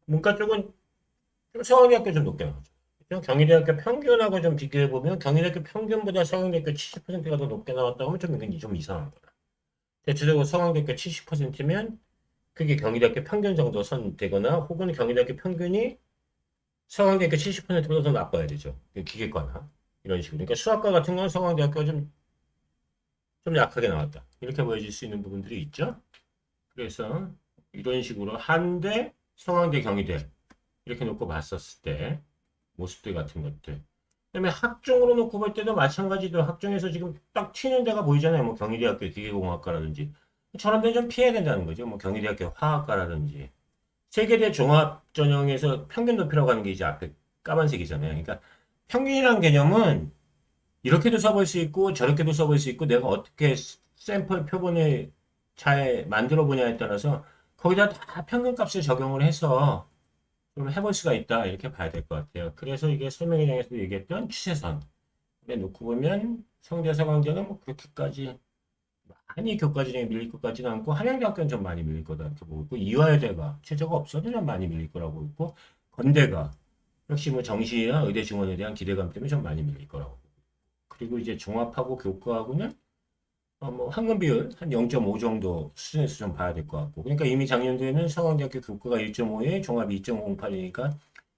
문과 쪽은 좀 서강대학교 좀 높게 나오죠. 그죠? 경희대학교 평균하고 좀 비교해보면 경희대학교 평균보다 서강대학교 70%가 더 높게 나왔다고 하면 좀 이건 좀 이상한 거다. 대체적으로 서강대학교 70%면 그게 경희대학교 평균 정도 선 되거나 혹은 경희대학교 평균이 서강대학교 70%보다 더 나빠야 되죠. 기계과나 이런 식으로. 그러니까 수학과 같은 건 서강대학교가 좀 약하게 나왔다. 이렇게 보여질 수 있는 부분들이 있죠. 그래서 이런 식으로 한대, 서강대, 경희대 이렇게 놓고 봤었을 때 모습들 같은 것들. 그다음에 학종으로 놓고 볼 때도 마찬가지로 학종에서 지금 딱 튀는 데가 보이잖아요. 뭐 경희대학교 기계공학과라든지 저런 데 좀 피해야 된다는 거죠. 뭐 경희대학교 화학과라든지 세계대 종합전형에서 평균 높이라고 하는 게 이제 앞에 까만색이잖아요. 그러니까 평균이라는 개념은 이렇게도 써볼 수 있고 저렇게도 써볼 수 있고 내가 어떻게 샘플 표본을 잘 만들어 보냐에 따라서 거기다 다 평균값을 적용을 해서 좀 해볼 수가 있다 이렇게 봐야 될 것 같아요. 그래서 이게 설명회장에서도 얘기했던 추세선 놓고 보면 성대 서강대는 뭐 그렇게까지 많이 교과전형에 밀릴 것 같지는 않고 한양대학교는 좀 많이 밀릴 거다 이렇게 보고 있고 이화여대가 최저가 없어도 좀 많이 밀릴 거라고 보고 있고 건대가 역시 뭐 정시나 의대 증원에 대한 기대감 때문에 좀 많이 밀릴 거라고. 그리고 이제 종합하고 교과하고는 뭐 황금 비율 한 0.5 정도 수준에서 좀 봐야 될 것 같고. 그러니까 이미 작년도에는 서강대학교 교과가 1.5에 종합이 2.08이니까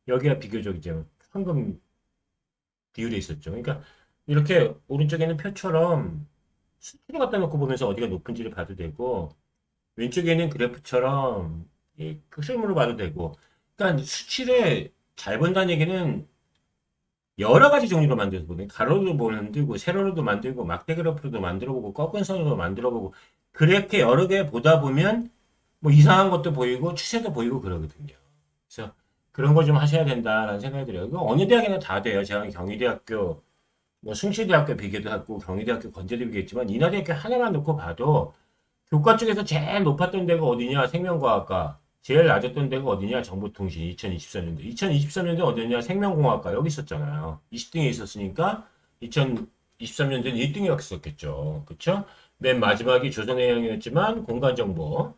여기가 비교적 이제 황금 비율에 있었죠. 그러니까 이렇게 오른쪽에 있는 표처럼 수치를 갖다 놓고 보면서 어디가 높은지를 봐도 되고 왼쪽에 있는 그래프처럼 그 실물로 봐도 되고. 그러니까 수치를 잘 본다는 얘기는 여러 가지 종류로 만들어서 보는 가로로 만들고 세로로도 만들고 막대 그래프로도 만들어보고 꺾은 선으로 만들어보고 그렇게 여러 개 보다 보면 뭐 이상한 것도 보이고 추세도 보이고 그러거든요. 그래서 그런 거 좀 하셔야 된다라는 생각이 들어요. 이거 어느 대학이나 다 돼요. 제가 경희대학교, 뭐 숭실대학교 비교도 하고 경희대학교 건재도 비교했지만 인하대학교 하나만 놓고 봐도 교과 쪽에서 제일 높았던 데가 어디냐? 생명과학과. 제일 낮았던 데가 어디냐? 정보통신 2024년도. 2023년도 어디냐? 생명공학과. 여기 있었잖아요. 20등에 있었으니까 2023년도는 1등이 있었겠죠. 그쵸? 맨 마지막이 조선해양이었지만 공간정보,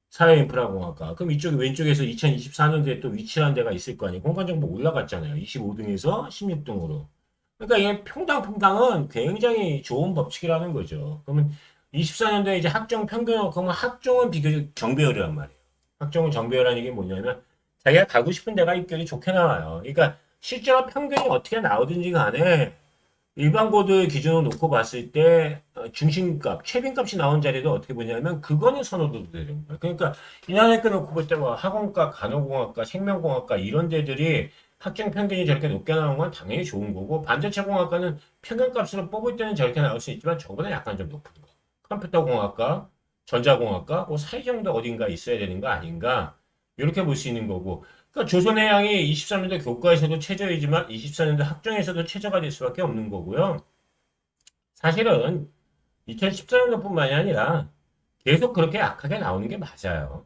사회인프라공학과. 그럼 이쪽 왼쪽에서 2024년도에 또 위치한 데가 있을 거 아니에요. 공간정보 올라갔잖아요. 25등에서 16등으로. 그러니까 이게 평당평당은 굉장히 좋은 법칙이라는 거죠. 그러면 24년도에 이제 학종 평균, 그러면 학종은 비교적 정배열이란 말이에요. 학종은 정배열이라는 게 뭐냐면 자기가 가고 싶은 데가 입결이 좋게 나와요. 그러니까 실제로 평균이 어떻게 나오든지 간에 일반 고드 기준으로 놓고 봤을 때 중심값, 최빈값이 나온 자리도 어떻게 보냐면 그거는 선호도 되는 거예요. 그러니까 인하대학교 놓고 볼 때 뭐 학원과, 간호공학과, 생명공학과 이런 데들이 학종 평균이 저렇게 높게 나오는 건 당연히 좋은 거고 반도체 공학과는 평균값으로 뽑을 때는 저렇게 나올 수 있지만 저보다 약간 좀 높은 거. 컴퓨터공학과, 전자공학과, 그 사이 정도 어딘가 있어야 되는 거 아닌가 이렇게 볼 수 있는 거고 그러니까 조선해양이 23년도 교과에서도 최저이지만 24년도 학종에서도 최저가 될 수밖에 없는 거고요. 사실은 2014년도뿐만이 아니라 계속 그렇게 약하게 나오는 게 맞아요.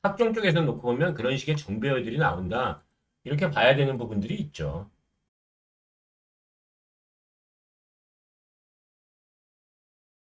학종 쪽에서 놓고 보면 그런 식의 정배열들이 나온다. 이렇게 봐야 되는 부분들이 있죠.